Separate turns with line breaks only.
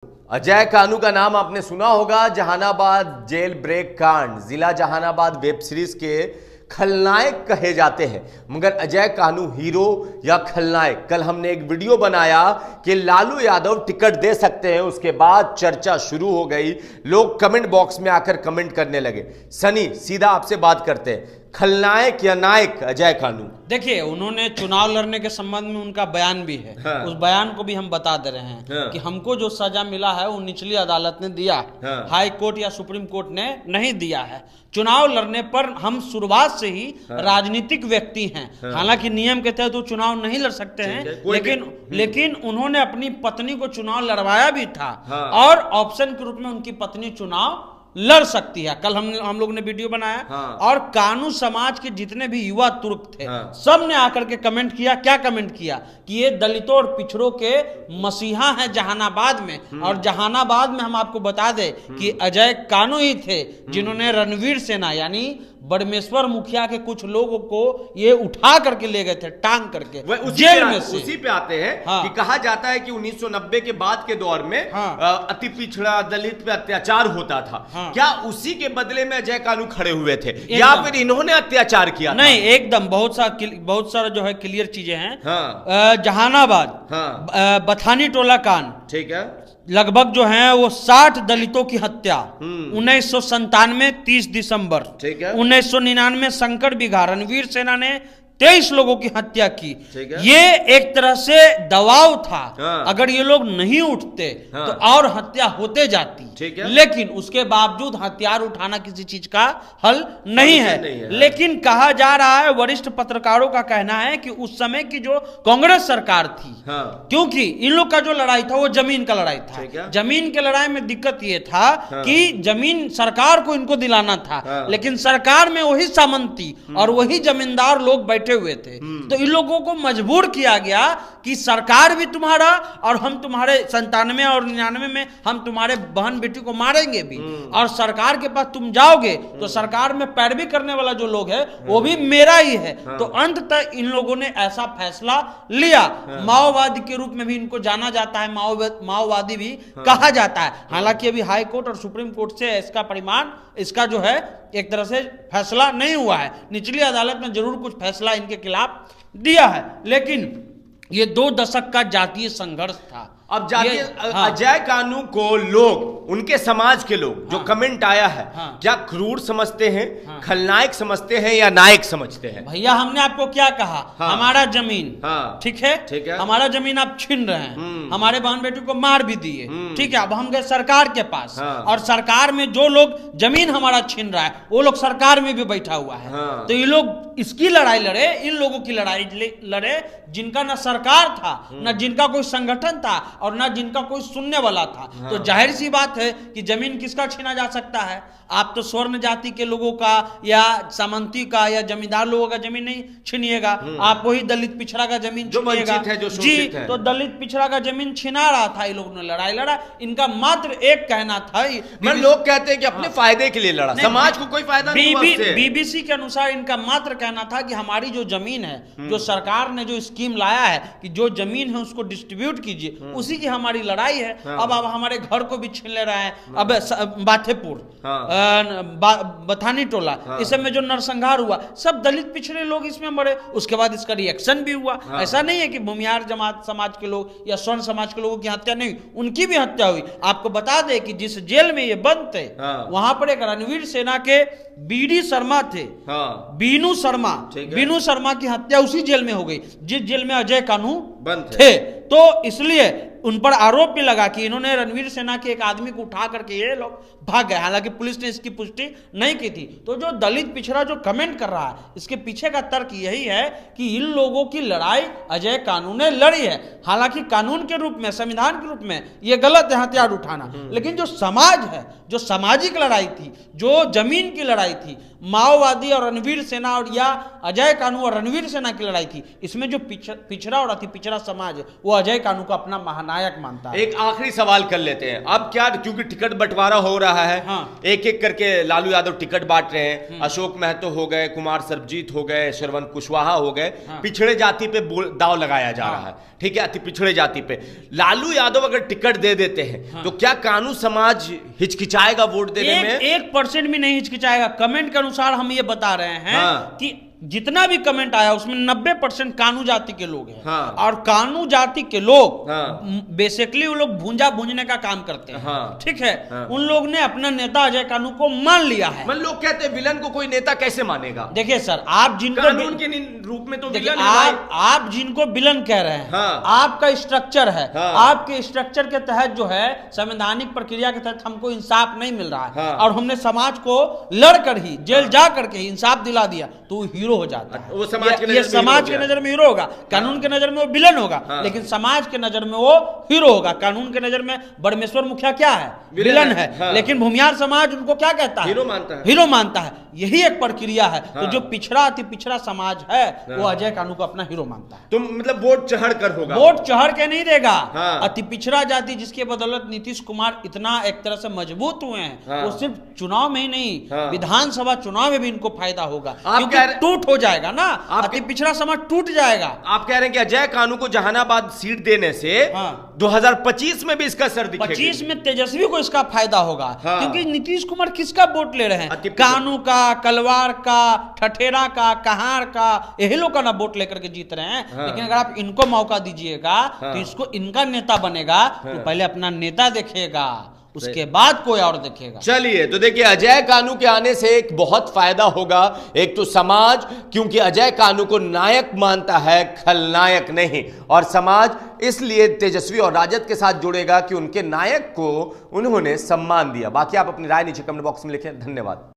अजय कानू का नाम आपने सुना होगा। जहानाबाद जेल ब्रेक कांड, जिला जहानाबाद वेब सीरीज के खलनायक कहे जाते हैं, मगर अजय कानू हीरो या खलनायक? कल हमने एक वीडियो बनाया कि लालू यादव टिकट दे सकते हैं, उसके बाद चर्चा शुरू हो गई, लोग कमेंट बॉक्स में आकर कमेंट करने लगे। सनी, सीधा आपसे बात करते हैं, खलनायक या नायक अजय कानू? देखिए,
उन्होंने चुनाव लड़ने के संबंध में उनका बयान भी है।
हाँ।
उस बयान को भी हम बता दे रहे हैं। हाँ। कि हमको जो सजा मिला है वो निचली अदालत ने दिया है। हाँ। हाई कोर्ट या सुप्रीम कोर्ट ने नहीं दिया है। चुनाव लड़ने पर हम शुरुआत से ही राजनीतिक व्यक्ति हैं। हालांकि नियम के तहत वो चुनाव नहीं लड़ सकते हैं, लेकिन उन्होंने अपनी पत्नी को चुनाव लड़वाया भी था। और ऑप्शन के रूप में उनकी पत्नी चुनाव लड़ सकती है। कल हम लोग ने वीडियो बनाया। और कानू समाज के जितने भी युवा तुर्क थे, सब ने आकर के कमेंट किया। क्या कमेंट किया कि ये दलितों और पिछड़ों के मसीहा हैं जहानाबाद में। और जहानाबाद में हम आपको बता दें कि अजय कानू ही थे जिन्होंने रणवीर सेना यानी बड़मेश्वर मुखिया के कुछ लोगों को ये उठा करके ले गए थे, टांग करके जेल में से।
उसी पे आते हैं। कि कहा जाता है कि 1990 के बाद के दौर में अति पिछड़ा दलित पे अत्याचार होता था। क्या उसी के बदले में अजय कानू खड़े हुए थे या फिर इन्होंने अत्याचार किया?
नहीं, एकदम बहुत सारा जो है क्लियर चीजें हैं। जहानाबाद बथानी टोला कांड, ठीक है, लगभग जो है वो 60 दलितों की हत्या 1997 30 दिसंबर, 1999 शंकर बिघा रणवीर सेना ने 23 लोगों की हत्या की। ये एक तरह से दबाव था। अगर ये लोग नहीं उठते तो और हत्या होते जाती। लेकिन उसके बावजूद हथियार उठाना किसी चीज का हल नहीं है। लेकिन कहा जा रहा है, वरिष्ठ पत्रकारों का कहना है कि उस समय की जो कांग्रेस सरकार थी, क्योंकि इन लोग का जो लड़ाई था वो जमीन का लड़ाई था। जमीन के लड़ाई में दिक्कत ये था कि जमीन सरकार को इनको दिलाना था, लेकिन सरकार में वही सामंती और वही जमींदार लोग बैठे हुए थे। तो इन लोगों को मजबूर किया गया कि सरकार भी तुम्हारा और हम तुम्हारे 97 और 99 में हम तुम्हारे बहन बेटी को मारेंगे भी। और सरकार के पास तुम जाओगे तो सरकार में पैरवी करने वाला जो लोग है वो भी मेरा ही है। तो अंततः इन लोगों ने ऐसा फैसला लिया। माओवादी के रूप में भी इनको जाना जाता है, माओवादी भी कहा जाता है। हालांकि अभी हाई कोर्ट और सुप्रीम कोर्ट से इसका परिमाण, इसका जो है एक तरह से फैसला नहीं हुआ है। निचली अदालत ने जरूर कुछ फैसला इनके खिलाफ दिया है, लेकिन ये 2 दशक का जातीय संघर्ष था।
अब जाके अजय कानू को लोग, उनके समाज के लोग, जो कमेंट आया है, क्या क्रूर समझते हैं, खलनायक समझते हैं या नायक समझते हैं?
भैया, हमने आपको क्या कहा? हमारा जमीन, ठीक है, हमारा जमीन आप छीन रहे हैं, हमारे बहन बेटी को मार भी दिए, ठीक है। अब हम गए सरकार के पास, और सरकार में जो लोग जमीन हमारा छीन रहा है वो लोग सरकार में भी बैठा हुआ है। तो ये लोग इसकी लड़ाई लड़े, इन लोगों की लड़ाई लड़े जिनका ना सरकार था, ना जिनका कोई संगठन था, और ना जिनका कोई सुनने वाला था। तो जाहिर सी बात है कि जमीन किसका छीना जा सकता है? आप तो स्वर्ण जाति के लोगों का या सामंती का या जमींदार लोगों का जमीन नहीं छीनिएगा, आप वही दलित पिछड़ा का जमीन छीनिएगा। जी, तो दलित पिछड़ा का जमीन छिना रहा था, ये लोगों ने लड़ाई लड़ा। इनका मात्र एक कहना था,
लोग कहते हैं कि अपने फायदे के लिए लड़ा, समाज को कोई फायदा नहीं।
बीबीसी के अनुसार इनका मात्र कहना था कि हमारी जो जमीन है, जो सरकार ने जो स्कीम लाया है कि जो जमीन है उसको डिस्ट्रीब्यूट कीजिए, उसी की हमारी लड़ाई है। अब हमारे घर को भी छीन ले रहा है। अब बाथेपुर, बथानी टोला, इस में जो नरसंहार हुआ, सब दलित पिछड़े लोग इसमें मरे। उसके बाद इसका रिएक्शन भी हुआ। ऐसा नहीं है कि भूमिहार जमात समाज के लोग या स्वर्ण समाज के लोगों की हत्या नहीं, उनकी भी हत्या हुई। आपको बता दें कि जिस जेल में ये बंद थे, वहां पर एक रणवीर सेना के बीडी शर्मा थे, बीनू शर्मा की हत्या उसी जेल में हो गई जिस जेल में अजय कानू बंद थे। तो इसलिए उन पर आरोप भी लगा कि इन्होंने रणवीर सेना के एक आदमी को उठा करके ये लोग भाग गए। हालांकि पुलिस ने इसकी पुष्टि नहीं की थी। तो जो दलित पिछड़ा जो कमेंट कर रहा है, इसके पीछे का तर्क यही है कि इन लोगों की लड़ाई अजय कानू ने लड़ी है। हालांकि कानून के रूप में, संविधान के रूप में ये गलत है हथियार उठाना, लेकिन जो समाज है, जो सामाजिक लड़ाई थी, जो जमीन की लड़ाई थी, माओवादी और रणवीर सेना और या अजय कानू और रणवीर सेना की लड़ाई थी, इसमें जो पिछड़ा और अति पिछड़ा समाज है वो अजय कानू को अपना महानायक मानता है।
एक आखिरी सवाल कर लेते हैं अब, क्या क्योंकि टिकट बंटवारा हो रहा है, हाँ। एक एक करके लालू यादव टिकट बांट रहे हैं, अशोक महतो हो गए, कुमार सर्वजीत हो गए, श्रवण कुशवाहा हो गए, हाँ। पिछड़े जाति पे दाव लगाया जा रहा है, ठीक है, अति पिछड़े जाति पे। लालू यादव अगर टिकट दे देते हैं, हाँ। तो क्या कानू समाज हिचकिचाएगा वोट देने में?
1% भी नहीं हिचकिचाएगा। कमेंट के अनुसार हम ये बता रहे हैं, हाँ। कि जितना भी कमेंट आया उसमें 90% कानू जाति के लोग हैं, हाँ। और कानू जाति के लोग, हाँ। बेसिकली वो लोग भूंजा भूंजने का काम करते हैं, हाँ। ठीक है, हाँ। उन लोग ने अपना नेता अजय कानू को मान लिया है।
मतलब लोग कहते हैं विलन को कोई नेता कैसे मानेगा?
देखिए सर, आप जिनको
कानून के रूप में तो विलन
आप जिनको विलन कह रहे हैं, हाँ। आपका स्ट्रक्चर है, हाँ। आपके स्ट्रक्चर के तहत जो है संवैधानिक प्रक्रिया के तहत हमको इंसाफ नहीं मिल रहा है, हाँ। और हमने समाज को लड़कर ही जेल जा करके ही इंसाफ दिला दिया, तो हीरो हो जाता है। वो समाज के नजर में हीरो होगा, कानून के नजर में वो विलन होगा, हाँ। लेकिन समाज के नजर में वो हीरो होगा। कानून के नजर में बड़मेश्वर मुखिया क्या है? विलन है, हाँ। लेकिन भूमियार समाज उनको क्या कहता है? हीरो मानता है। यही एक प्रक्रिया है, हाँ। तो जो पिछड़ा अति पिछड़ा समाज है, हाँ। वो अजय कानू को अपना हीरो मानता है।
तो मतलब वोट चढ़ कर होगा?
वोट चढ़ के नहीं देगा, हाँ। अति पिछड़ा जाति जिसके बदौलत नीतीश कुमार इतना एक तरह से मजबूत हुए हैं, हाँ। वो सिर्फ चुनाव में ही नहीं, हाँ। विधानसभा चुनाव में भी इनको फायदा होगा, क्योंकि टूट हो जाएगा ना, अति पिछड़ा समाज टूट जाएगा।
आप कह रहे हैं कि अजय कानू को जहानाबाद सीट देने से, हाँ। 2025 में भी इसका असर दिखेगा?
25 में तेजस्वी को इसका फायदा होगा, हाँ। क्योंकि नीतीश कुमार किसका वोट ले रहे हैं? कानू का, कलवार का, ठठेरा का, कहार का, यही लोग का ना वोट लेकर के जीत रहे हैं, हाँ। लेकिन अगर आप इनको मौका दीजिएगा, हाँ। तो इसको इनका नेता बनेगा, हाँ। तो पहले अपना नेता देखेगा, उसके बाद कोई और देखेगा।
चलिए, तो देखिए अजय कानू के आने से एक बहुत फायदा होगा। एक तो समाज, क्योंकि अजय कानू को नायक मानता है, खलनायक नहीं, और समाज इसलिए तेजस्वी और राजद के साथ जुड़ेगा कि उनके नायक को उन्होंने सम्मान दिया। बाकी आप अपनी राय नीचे कमेंट बॉक्स में लिखें। धन्यवाद।